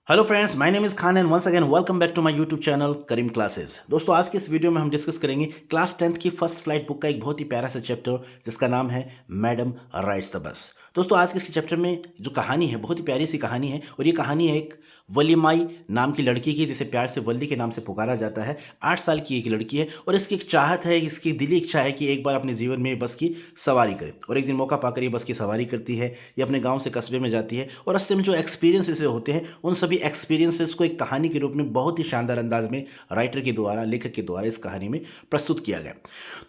Hello friends, my name is Khan and once again welcome back to my YouTube channel Karim classes. दोस्तों, आज के इस video में हम डिस्कस करेंगे क्लास 10th की फर्स्ट फ्लाइट बुक का एक बहुत ही प्यारा सा चैप्टर जिसका नाम है मैडम राइड्स द बस। दोस्तों, आज के इस चैप्टर में जो कहानी है बहुत ही प्यारी सी कहानी है और ये कहानी है एक वलीमाई नाम की लड़की की, जिसे प्यार से वल्ली के नाम से पुकारा जाता है। 8 साल की एक लड़की है और इसकी एक चाहत है, इसकी दिली इच्छा है कि एक बार अपने जीवन में बस की सवारी करे। और एक दिन मौका पाकर ये बस की सवारी करती है। ये अपने गांव से कस्बे में जाती है और रास्ते में जो एक्सपीरियंसेस होते हैं उन सभी एक्सपीरियंसेस को एक कहानी के रूप में बहुत ही शानदार अंदाज में राइटर के द्वारा, लेखक के द्वारा इस कहानी में प्रस्तुत किया गया।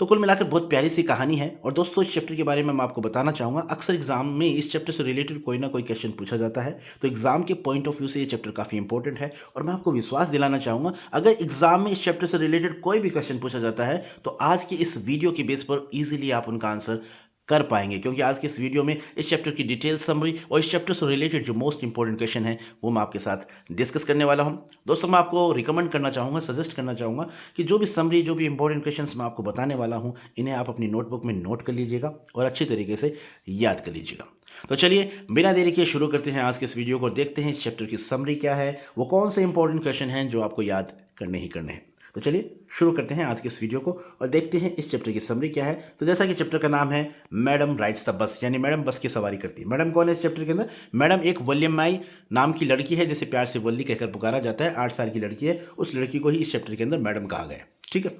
तो कुल मिलाकर बहुत प्यारी सी कहानी है। और दोस्तों, इस चैप्टर के बारे में मैं आपको बताना चाहूँगा, अक्सर एग्जाम में इस चैप्टर से रिलेटेड कोई ना कोई क्वेश्चन पूछा जाता है। तो एग्जाम के पॉइंट ऑफ व्यू से ये चैप्टर काफ़ी इंपॉर्टेंट है और मैं आपको विश्वास दिलाना चाहूँगा, अगर एग्जाम में इस चैप्टर से रिलेटेड कोई भी क्वेश्चन पूछा जाता है तो आज की इस वीडियो के बेस पर ईजिली आप उनका आंसर कर पाएंगे, क्योंकि आज के इस वीडियो में इस चैप्टर की डिटेल समरी और इस चैप्टर से रिलेटेड जो मोस्ट इंपॉर्टेंट क्वेश्चन है वो मैं आपके साथ डिस्कस करने वाला हूं। दोस्तों, मैं आपको रिकमेंड करना चाहूँगा, सजेस्ट करना चाहूँगा कि जो भी समरी, जो भी इंपॉर्टेंट क्वेश्चन मैं आपको बताने वाला हूं, इन्हें आप अपनी नोटबुक में नोट कर लीजिएगा और अच्छी तरीके से याद कर लीजिएगा। तो चलिए बिना देरी के शुरू करते हैं आज के इस वीडियो को। देखते हैं इस चैप्टर की समरी क्या है, वो कौन से इंपॉर्टेंट क्वेश्चन हैं जो आपको याद करने ही करने हैं। तो चलिए शुरू करते हैं आज के इस वीडियो को और देखते हैं इस चैप्टर की समरी क्या है। तो जैसा कि चैप्टर का नाम है मैडम राइड्स द बस, यानी मैडम बस की सवारी करती है। मैडम कौन है इस चैप्टर के अंदर? मैडम एक वल्लीमाई नाम की लड़की है, जिसे प्यार से वल्ली कहकर पुकारा जाता है। 8 साल की लड़की है, उस लड़की को ही इस चैप्टर के अंदर मैडम कहा गया है। ठीक है।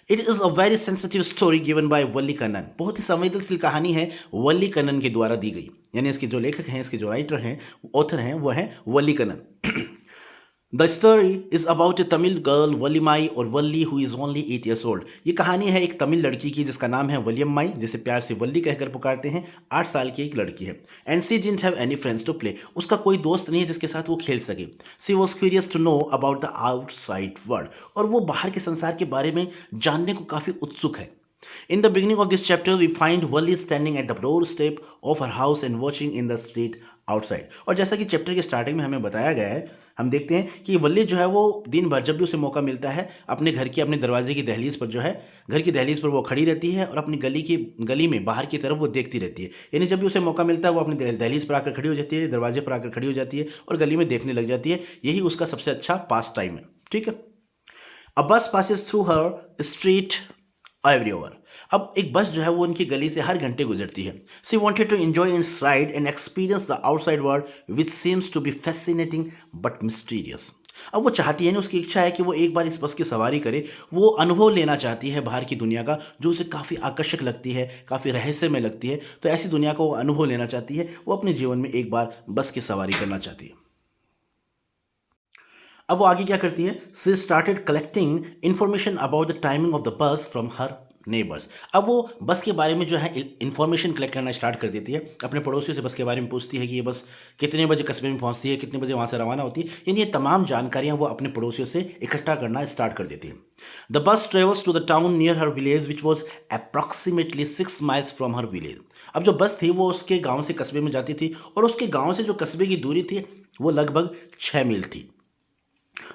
It is a very sensitive story given by Valli Kannan. बहुत ही संवेदनशील कहानी है, वल्ली कन्नन के द्वारा दी गई। यानी इसके जो लेखक हैं, इसके जो राइटर हैं, ऑथर हैं, वो हैं Valli Kannan. The story is about a Tamil girl Valliammai और Valli who is only 8 years old। ये कहानी है एक तमिल लड़की की जिसका नाम है वलीमाई, जिसे प्यार से वल्ली कहकर पुकारते हैं। 8 साल की एक लड़की है। And she didn't have any friends to play. उसका कोई दोस्त नहीं है जिसके साथ वो खेल सके। She was curious to know about the outside world. और वो बाहर के संसार के बारे में जानने को काफ़ी उत्सुक है। In the beginning of this chapter, we find Wally standing at the doorstep of her house and watching in the street outside। और जैसा कि चैप्टर के स्टार्टिंग में हमें बताया गया है, हम देखते हैं कि वल्ली जो है वो दिन भर जब भी उसे मौका मिलता है अपने घर की, अपने दरवाजे की दहलीज पर जो है, घर की दहलीज पर वो खड़ी रहती है और अपनी गली में बाहर की तरफ वो देखती रहती है। यानी जब भी उसे मौका मिलता है वो अपनी दहलीज पर आकर खड़ी हो जाती है, दरवाजे पर आकर खड़ी हो जाती है और गली में देखने लग जाती है। यही उसका सबसे अच्छा पास टाइम है। ठीक है। अ बस पासिस थ्रू हर स्ट्रीट एवरी ओवर। अब एक बस जो है वो उनकी गली से हर घंटे गुजरती है। She wanted to enjoy its ride and experience the outside world which seems to be fascinating but mysterious. अब वो चाहती है ना, उसकी इच्छा है कि वो एक बार इस बस की सवारी करे। वो अनुभव लेना चाहती है बाहर की दुनिया का, जो उसे काफ़ी आकर्षक लगती है, काफ़ी रहस्यमय लगती है। तो ऐसी दुनिया को वो अनुभव लेना चाहती है। वो अपने जीवन में एक बार बस की सवारी करना चाहती है। अब वो आगे क्या करती है? She started collecting information about the timing of the bus from her neighbours. अब वो बस के बारे में जो है इन्फॉर्मेशन कलेक्ट करना स्टार्ट कर देती है। अपने पड़ोसियों से बस के बारे में पूछती है कि ये बस कितने बजे कस्बे में पहुंचती है, कितने बजे वहाँ से रवाना होती है। यानी ये तमाम जानकारियाँ वो अपने पड़ोसियों से इकट्ठा करना स्टार्ट कर देती है। The bus travels to the town near her village which was approximately 6 miles from her village. अब जो बस थी वो उसके गाँव से कस्बे में जाती थी और उसके गाँव से जो कस्बे की दूरी थी वो लगभग 6 मील थी।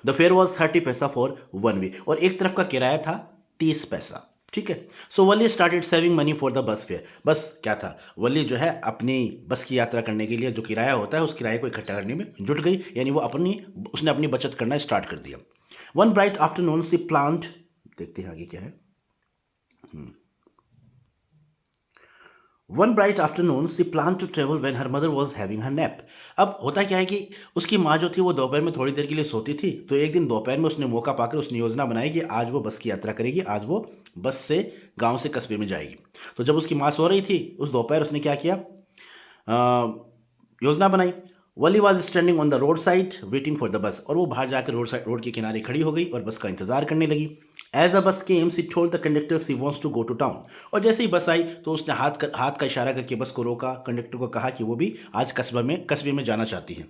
द फेयर वॉज 30 पैसा फॉर वन वे। और एक तरफ का किराया था 30 पैसा। ठीक है। So Valli started saving money for the bus fare. बस क्या था, वली जो है अपनी बस की यात्रा करने के लिए जो किराया होता है उस किराए को इकट्ठा करने में जुट गई। यानी वो उसने अपनी बचत करना स्टार्ट कर दिया। One bright afternoon she planned, देखते हैं आगे क्या है। One bright afternoon she plan to travel when her mother was having her nap. अब होता क्या है कि उसकी माँ जो थी वो दोपहर में थोड़ी देर के लिए सोती थी। तो एक दिन दोपहर में उसने मौका पाकर उसने योजना बनाई कि आज वो बस की यात्रा करेगी, आज वो बस से गांव से कस्बे में जाएगी। तो जब उसकी माँ सो रही थी उस दोपहर उसने क्या किया, योजना बनाई। Valli was standing on the road side waiting for the bus. और वो बाहर जाकर रोड के किनारे खड़ी हो गई और बस का इंतजार करने लगी। As the bus came she told the conductor she wants to go to town. और जैसे ही बस आई तो उसने हाथ का इशारा करके बस को रोका, कंडक्टर को कहा कि वो भी आज कस्बे में जाना चाहती है।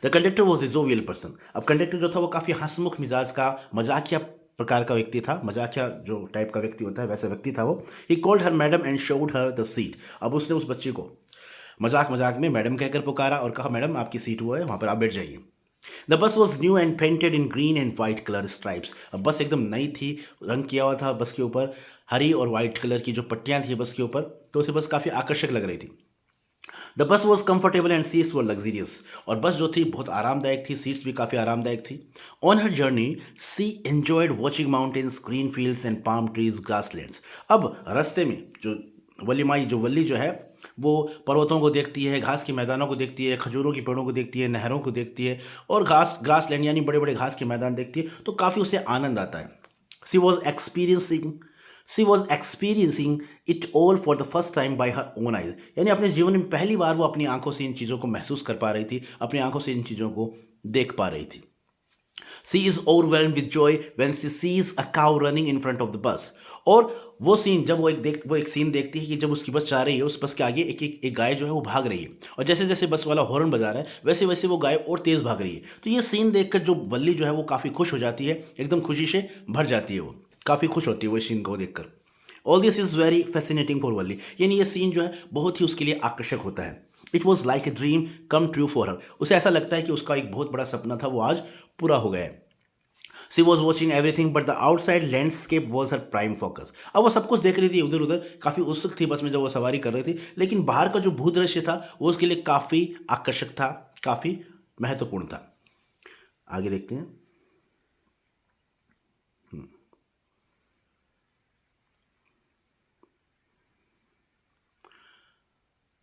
The conductor was a jovial person. अब कंडक्टर जो था वो काफ़ी हंसमुख मिजाज का, मजाकिया प्रकार का व्यक्ति था। मजाकिया जो टाइप का व्यक्ति होता है वैसा व्यक्ति था वो। He called her madam and showed her the seat. अब उसने उस बच्चे को मजाक में मैडम कहकर पुकारा और कहा, मैडम आपकी सीट वो है, वहाँ पर आप बैठ जाइए। The bus was new and painted in green and white colour stripes. अब बस एकदम नई थी, रंग किया हुआ था बस के ऊपर, हरी और वाइट कलर की जो पट्टियाँ थी बस के ऊपर, तो उसे बस काफ़ी आकर्षक लग रही थी। The bus was comfortable and seats were luxurious. और बस जो थी बहुत आरामदायक थी, सीट्स भी काफ़ी आरामदायक थी। On her journey she enjoyed watching mountains, green fields and palm trees, grasslands. अब रास्ते में जो वल्ली जो है वो पर्वतों को देखती है, घास के मैदानों को देखती है, खजूरों के पेड़ों को देखती है, नहरों को देखती है और ग्रासलैंड यानी बड़े बड़े घास के मैदान देखती है, तो काफ़ी उसे आनंद आता है। She was experiencing it all for the first time by her own eyes. यानी अपने जीवन में पहली बार वो अपनी आंखों से इन चीज़ों को महसूस कर पा रही थी, अपनी आंखों से इन चीज़ों को देख पा रही थी। She is overwhelmed with joy when she sees a cow running in front of the bus. और वो सीन जब वो एक सीन देखती है कि जब उसकी बस जा रही है, उस बस के आगे एक गाय जो है वो भाग रही है, और जैसे जैसे बस वाला हॉर्न बजा रहा है वैसे वैसे वो गाय और तेज़ भाग रही है। तो ये सीन देखकर जो वल्ली जो है वो काफ़ी खुश हो जाती है, एकदम खुशी से भर जाती है, वो काफ़ी खुश होती है वो इस सीन को देखकर। All this is very fascinating for Valli. यानी ये सीन जो है बहुत ही उसके लिए आकर्षक होता है। It was like a dream come true for her. उसे ऐसा लगता है कि उसका एक बहुत बड़ा सपना था वो आज पूरा हो गया है। She was watching everything but the outside landscape was her prime focus. अब वो सब कुछ देख रही थी उधर उधर, काफ़ी उत्सुक थी बस में जब वो सवारी कर रही थी, लेकिन बाहर का जो भूदृश्य था वो उसके लिए काफ़ी आकर्षक था, काफ़ी महत्वपूर्ण था। आगे देखते हैं।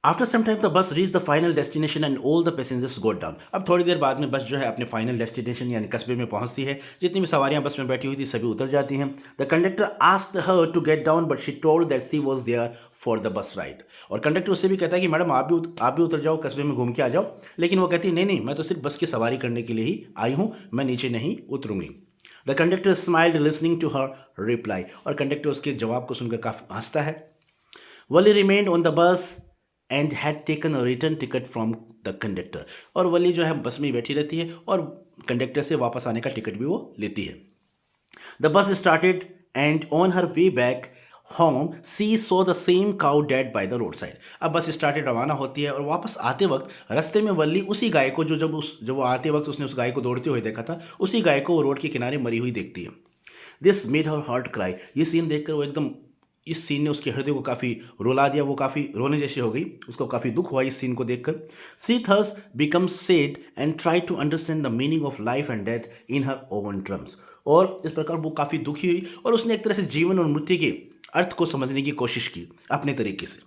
After some time the bus reach the final destination and all the passengers got down. अब थोड़ी देर बाद में बस जो है अपने फाइनल डेस्टिनेशन यानी कस्बे में पहुंचती है। जितनी भी सवारियां बस में बैठी हुई थी सभी उतर जाती हैं। The conductor asked her to get down but she told that she was there for the bus ride. और कंडक्टर उससे भी कहता है कि मैडम आप भी उतर जाओ, कस्बे में घूम के आ जाओ, लेकिन वो कहती है नहीं मैं तो सिर्फ बस की सवारी करने के लिए ही आई हूँ, मैं नीचे नहीं उतरूंगी। The conductor smiled listening to her reply. और कंडक्टर उसके जवाब को सुनकर काफ़ी हंसता है। Valli remained on the bus and had taken a return ticket from the conductor. और वली जो है बस में ही बैठी रहती है और कंडक्टर से वापस आने का टिकट भी वो लेती है। The bus started and on her way back home she saw the same cow dead by the road side. अब बस स्टार्टेड रवाना होती है और वापस आते वक्त रास्ते में वल्ली उसी गाय को जब वो आते वक्त उसने उस गाय को दौड़ते हुए देखा था, उसी गाय को वो रोड के किनारे मरी हुई देखती है। This made her heart cry. ये सीन देखकर वो एकदम, इस सीन ने उसके हृदय को काफ़ी रुला दिया, वो काफ़ी रोने जैसी हो गई, उसको काफ़ी दुख हुआ इस सीन को देखकर। She thus become sad and try to understand the meaning of life and death in her own terms. और इस प्रकार वो काफ़ी दुखी हुई और उसने एक तरह से जीवन और मृत्यु के अर्थ को समझने की कोशिश की अपने तरीके से।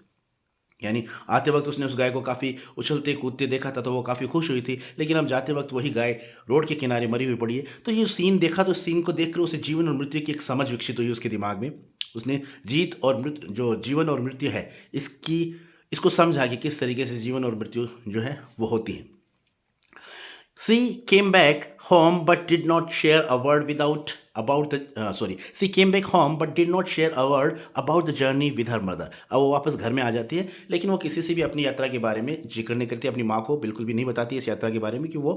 यानी आते वक्त उसने उस गाय को काफ़ी उछलते कूदते देखा था तो वो काफ़ी खुश हुई थी, लेकिन अब जाते वक्त वही गाय रोड के किनारे मरी हुई पड़ी है। तो ये सीन देखा तो सीन को देखकर उसे जीवन और मृत्यु की एक समझ विकसित हुई उसके दिमाग में। उसने जीत और मृत्यु, जो जीवन और मृत्यु है, इसको समझा कि किस तरीके से जीवन और मृत्यु जो है वो होती है। She came back home but did not share a word She came back home but did not share a word about the journey with her mother. अब वो वापस घर में आ जाती है, लेकिन वो किसी से भी अपनी यात्रा के बारे में जिक्र नहीं करती, अपनी माँ को बिल्कुल भी नहीं बताती इस यात्रा के बारे में कि वो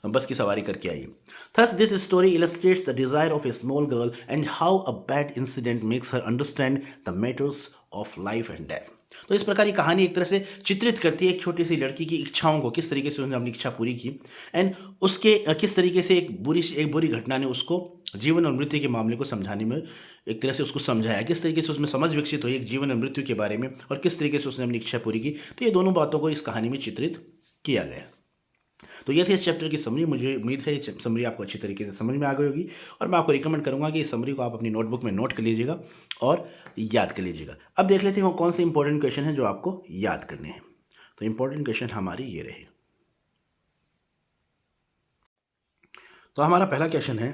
बस की सवारी करके आई है। Thus this story illustrates the desire of a small girl and how a bad incident makes her understand the matters of life and death. तो इस प्रकार की कहानी एक तरह से चित्रित करती है एक छोटी सी लड़की की इच्छाओं को, किस तरीके से उसने अपनी इच्छा पूरी की एंड उसके किस तरीके से एक बुरी घटना ने उसको जीवन और मृत्यु के मामले को समझाने में एक तरह से उसको समझाया, किस तरीके से उसमें समझ विकसित हुई एक जीवन और मृत्यु के बारे में और किस तरीके से उसने अपनी इच्छा पूरी की। तो ये दोनों बातों को इस कहानी में चित्रित किया गया। तो ये थी इस चैप्टर की समरी। मुझे उम्मीद है ये समरी आपको अच्छी तरीके से समझ में आ गई होगी और मैं आपको रिकमेंड करूंगा कि इस समरी को आप अपनी नोटबुक में नोट कर लीजिएगा और याद कर लीजिएगा। अब देख लेते हैं वो कौन से इंपॉर्टेंट क्वेश्चन हैं जो आपको याद करने हैं। तो इंपॉर्टेंट क्वेश्चन हमारी ये रहे। तो हमारा पहला क्वेश्चन है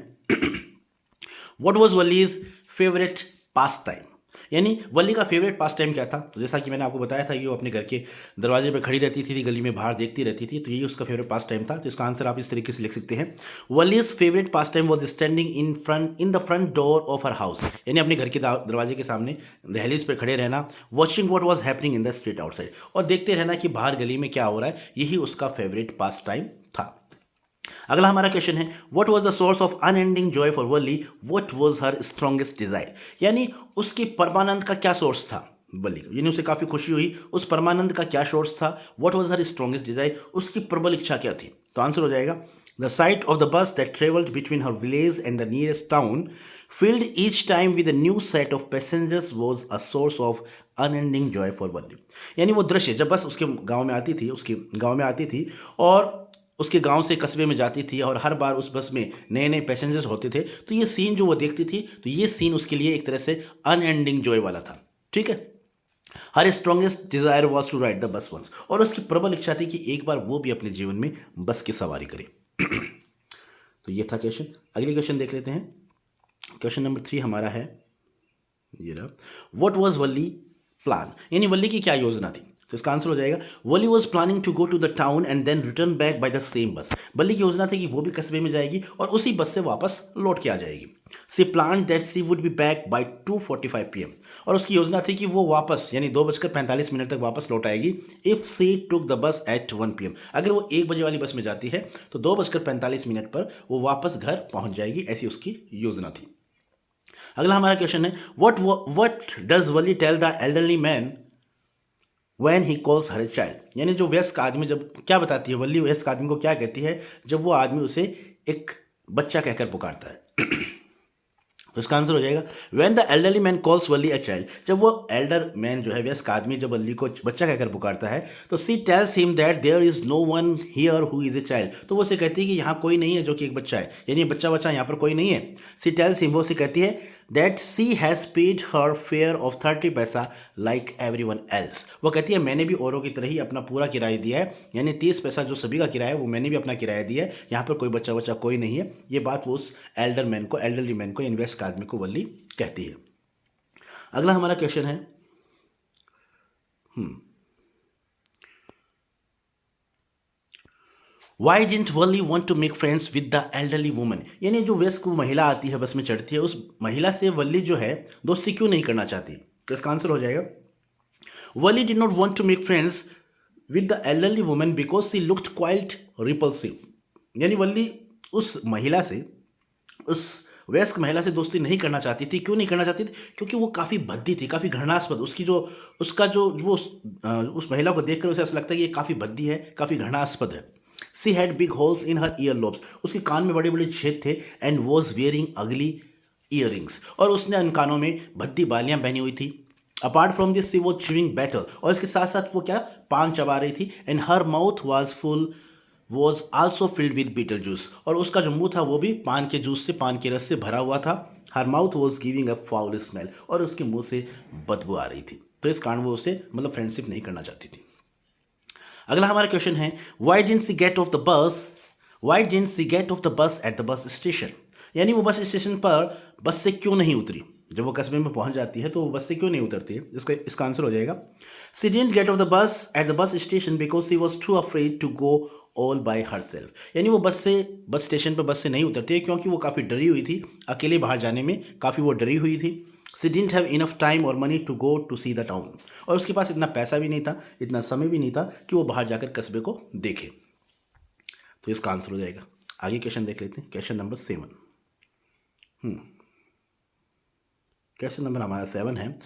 what was Valli's favourite pastime. यानी वल्ली का फेवरेट पास टाइम क्या था। तो जैसा कि मैंने आपको बताया था कि वो अपने घर के दरवाजे पर खड़ी रहती थी, गली में बाहर देखती रहती थी, तो यही उसका फेवरेट पास टाइम था। तो इसका आंसर आप इस तरीके से लिख सकते हैं, Valli's favourite pastime was standing in the front door of her house. यानी अपने घर के दरवाजे के सामने दहलीज पर खड़े रहना, watching what was happening in the street outside, और देखते रहना कि बाहर गली में क्या हो रहा है। यही उसका फेवरेट पास टाइम था। अगला हमारा क्वेश्चन है what was the source of unending joy for Valli, what was her strongest desire. यानी उसकी परमानंद का क्या सोर्स था वल्ली को, यानी उसे काफ़ी खुशी हुई, उस परमानंद का क्या सोर्स था। What was her strongest desire, उसकी प्रबल इच्छा क्या थी। तो आंसर हो जाएगा the sight of the bus that travelled between her village and the nearest town filled each time with a new set of passengers was a source of unending joy for वल्ली। यानी वो दृश्य जब बस उसके गांव में आती थी, उसके गांव में आती थी और उसके गांव से कस्बे में जाती थी और हर बार उस बस में नए नए पैसेंजर्स होते थे, तो ये सीन जो वो देखती थी, तो ये सीन उसके लिए एक तरह से अनएंडिंग जॉय वाला था। ठीक है। Her strongest desire was to ride the bus once, और उसकी प्रबल इच्छा थी कि एक बार वो भी अपने जीवन में बस की सवारी करे। तो ये था क्वेश्चन। अगले क्वेश्चन देख लेते हैं। क्वेश्चन नंबर 3 हमारा है ये रहा, व्हाट वाज वल्ली प्लान, यानी वल्ली की क्या योजना थी। तो इसका आंसर हो जाएगा, Valli was planning to go to the town and then return back by the same bus. Valli की योजना थी कि वो भी कस्बे में जाएगी और उसी बस से वापस लौट के आ जाएगी। She plan that she would be back by 2:45 PM, और उसकी योजना थी कि वो वापस यानी 2:45 तक वापस लौट आएगी। If she took the bus at 1 PM, अगर वो 1 बजे वाली बस में जाती है तो 2:45 पर वो वापस घर पहुंच जाएगी, ऐसी उसकी योजना थी। अगला हमारा क्वेश्चन है, what does Valli tell the elderly man when he calls her child, यानी जो वयस्क आदमी जब क्या बताती है, वल्ली वयस्क आदमी को क्या कहती है जब वो आदमी उसे एक बच्चा कहकर पुकारता है। तो इसका आंसर हो जाएगा, when the elderly man calls Valli a child, जब वो एल्डर मैन जो है वयस्क आदमी जब वल्ली को बच्चा कहकर पुकारता है, तो she tells him that there is no one here who is a child, तो वो उसे कहती है कि यहाँ कोई नहीं है जो कि एक बच्चा है, यानी बच्चा यहाँ पर कोई नहीं है। सी टेल्स हिम, वो उसे कहती है that she has paid her fare of 30 paisa like everyone else, वो कहती है मैंने भी औरों की तरह ही अपना पूरा किराया दिया है, यानी 30 पैसा जो सभी का किराया है वो मैंने भी अपना किराया दिया है, यहाँ पर कोई बच्चा कोई नहीं है। ये बात वो उस एल्डरली मैन को यानी वयस्क आदमी को वल्ली कहती है। अगला हमारा क्वेश्चन है, why didn't Valli want to make friends with the elderly woman, यानी जो वयस्क महिला आती है बस में चढ़ती है, उस महिला से वल्ली जो है दोस्ती क्यों नहीं करना चाहती। तो इसका आंसर हो जाएगा, Valli did not want to make friends with the elderly woman because she looked quite repulsive, यानी वल्ली उस महिला से, उस वयस्क महिला से दोस्ती नहीं करना चाहती थी। क्यों नहीं करना चाहती थी? क्योंकि वो काफ़ी भद्दी थी, काफ़ी घृणास्पद, उसकी जो उसका जो वो उस महिला को देखकर उसे ऐसा लगता है कि ये काफ़ी भद्दी है, काफ़ी घृणास्पद है। She had big holes in her year lobes, उसके कान में बड़े बड़े छेद थे, एंड वॉज वेयरिंग अगली ईयरिंग्स, और उसने उन कानों में भद्दी बालियां पहनी हुई थी। Apart from this she was chewing betel, और इसके साथ साथ वो क्या पान चबा रही थी। And her mouth was also filled with betel juice, और उसका जो मुंह था वो भी पान के जूस से, पान के रस से भरा हुआ था। हर mouth was giving a foul smell, और उसके मुंह से बदबू आ रही थी। तो इस कारण वो उसे मतलब फ्रेंडशिप नहीं करना चाहती थी। अगला हमारा क्वेश्चन है, why didn't she get off the bus at the bus station, यानी वो बस स्टेशन पर बस से क्यों नहीं उतरी। जब वो कस्बे में पहुंच जाती है तो वो बस से क्यों नहीं उतरती है। इसका आंसर हो जाएगा, she didn't get off the bus at the bus station because she was too afraid to go all by herself, यानी वो बस स्टेशन पर बस से नहीं उतरती है क्योंकि वो काफ़ी डरी हुई थी, अकेले बाहर जाने में काफ़ी वो डरी हुई थी। She didn't have enough time और money to go to see the town, और उसके पास इतना पैसा भी नहीं था, इतना समय भी नहीं था कि वो बाहर जाकर कस्बे को देखे। तो इसका आंसर हो जाएगा। आगे क्वेश्चन देख लेते हैं, क्वेश्चन नंबर 7। क्वेश्चन नंबर हमारा 7 है,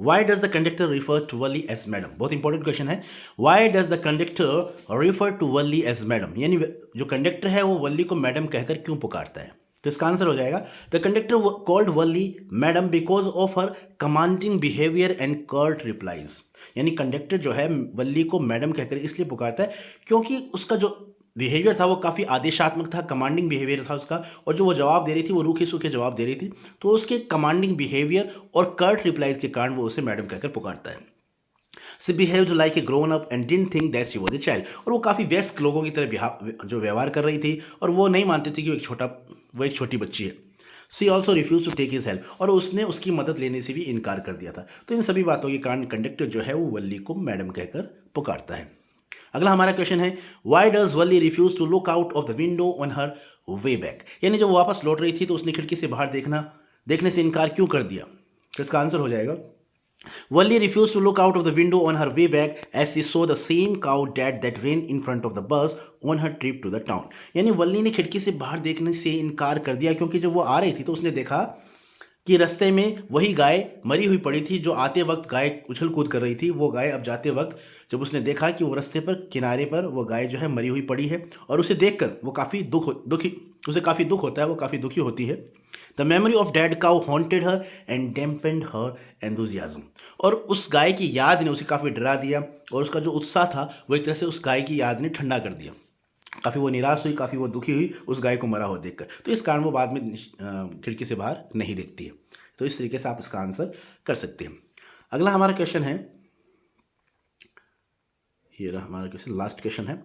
why does the conductor refer to Valli as madam. बहुत इंपॉर्टेंट क्वेश्चन है, why does the conductor refer to Valli as madam, यानी जो कंडक्टर है वो वल्ली को मैडम कहकर क्यों पुकारता है। तो इसका आंसर हो जाएगा, the conductor called Valli madam because of her commanding behaviour and curt replies, यानी कंडक्टर जो है वल्ली को मैडम कहकर इसलिए पुकारता है क्योंकि उसका जो बिहेवियर था वो काफ़ी आदेशात्मक था, कमांडिंग बिहेवियर था उसका, और जो वो जवाब दे रही थी वो रूखे सूखे जवाब दे रही थी। तो उसके कमांडिंग बिहेवियर और कर्ट रिप्लाईज के कारण वो उसे मैडम कहकर पुकारता है। She behaved like a grown up and didn't think that she was a child, और वो काफ़ी वयस्क लोगों की तरह जो व्यवहार कर रही थी, और वो नहीं मानती थी कि वो एक छोटी बच्ची है। She also refuse to take his help, और उसने उसकी मदद लेने से भी इनकार कर दिया था। तो इन सभी बातों के कारण कंडक्टर जो है वो वल्ली को मैडम कहकर पुकारता है। अगला हमारा क्वेश्चन है, why does Valli refuse to look out of the window on her way back, यानी जब वो वापस लौट रही थी तो उसने खिड़की से बाहर देखने से इनकार क्यों कर दिया। तो इसका आंसर हो जाएगा, Wally refused to look out of the window on her way back as she saw the same cow that ran in front of the bus on her trip to the town. यानी वल्ली ने खिड़की से बाहर देखने से इनकार कर दिया क्योंकि जब वो आ रही थी तो उसने देखा कि रास्ते में वही गाय मरी हुई पड़ी थी जो आते वक्त गाय उछल कूद कर रही थी। वो गाय अब जाते वक्त जब उसने देखा कि वो रास्ते पर किनारे पर वो गाय जो है मरी हुई पड़ी है, और उसे देखकर वो काफ़ी उसे काफ़ी दुख होता है, वो काफ़ी दुखी होती है। The memory of dead cow haunted her and dampened her enthusiasm. और उस गाय की याद ने उसे काफ़ी डरा दिया और उसका जो उत्साह था वो एक तरह से उस गाय की याद ने ठंडा कर दिया। काफ़ी वो निराश हुई, काफ़ी वो दुखी हुई उस गाय को मरा हुआ देखकर। तो इस कारण वो बाद में खिड़की से बाहर नहीं देखती है। तो इस तरीके से आप इसका आंसर कर सकते हैं। अगला हमारा क्वेश्चन है, ये रहा हमारा क्वेश्चन, लास्ट क्वेश्चन है,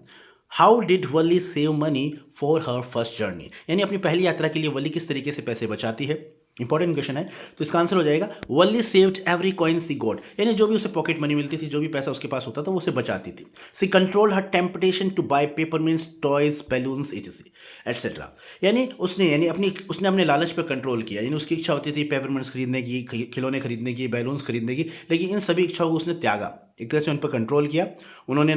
how did Wali save money for her first journey. यानी अपनी पहली यात्रा के लिए वली किस तरीके से पैसे बचाती है। इंपॉर्टेंट क्वेश्चन है। तो इसका आंसर हो जाएगा वली सेव्ड एवरी कॉइन सी गॉट। यानी जो भी उसे पॉकेट मनी मिलती थी, जो भी पैसा उसके पास होता था वो उसे बचाती थी। She control her temptation to buy peppermints, toys, balloons etcetera. यानी उसने अपने लालच पर कंट्रोल किया। यानी उसकी इच्छा होती थी पेपरमिंट्स खरीदने की, खिलौने खरीदने की, बैलून्स खरीदने की, लेकिन इन सभी इच्छाओं को उसने त्यागा। एक तरह से उन पर कंट्रोल किया। उसने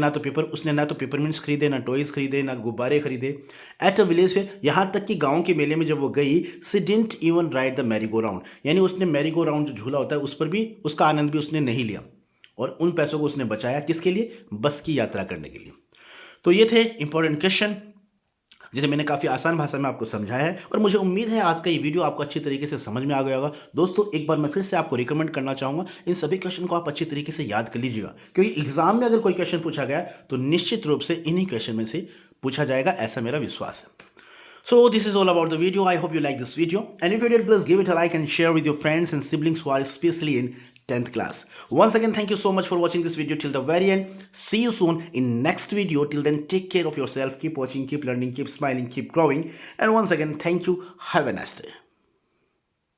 ना तो पेपरमिंट्स खरीदे, ना टॉयज खरीदे, ना गुब्बारे खरीदे। एट अ विलेज फेयर, यहाँ तक कि गांव के मेले में जब वो गई, सी didn't even ride the merry go round. यानी उसने मैरी गो राउंड जो झूला होता है उस पर भी उसका आनंद भी उसने नहीं लिया। और उन पैसों को उसने बचाया किसके लिए? बस की यात्रा करने के लिए। तो ये थे इंपॉर्टेंट क्वेश्चन जिसे मैंने काफ़ी आसान भाषा में आपको समझाया है और मुझे उम्मीद है आज का ये वीडियो आपको अच्छी तरीके से समझ में आ गया होगा। दोस्तों एक बार मैं फिर से आपको रिकमेंड करना चाहूँगा, इन सभी क्वेश्चन को आप अच्छी तरीके से याद कर लीजिएगा, क्योंकि एग्जाम में अगर कोई क्वेश्चन पूछा गया तो निश्चित रूप से इन्हीं क्वेश्चन में से पूछा जाएगा, ऐसा मेरा विश्वास है। So this is all about the video. I hope you like this video, and if you did, please give it a like and share with your friends and siblings who are especially in 10th class. Once again, thank you so much for watching this video till the very end. See you soon in next video. Till then, take care of yourself. Keep watching, keep learning, keep smiling, keep growing. And once again, thank you. Have a nice day.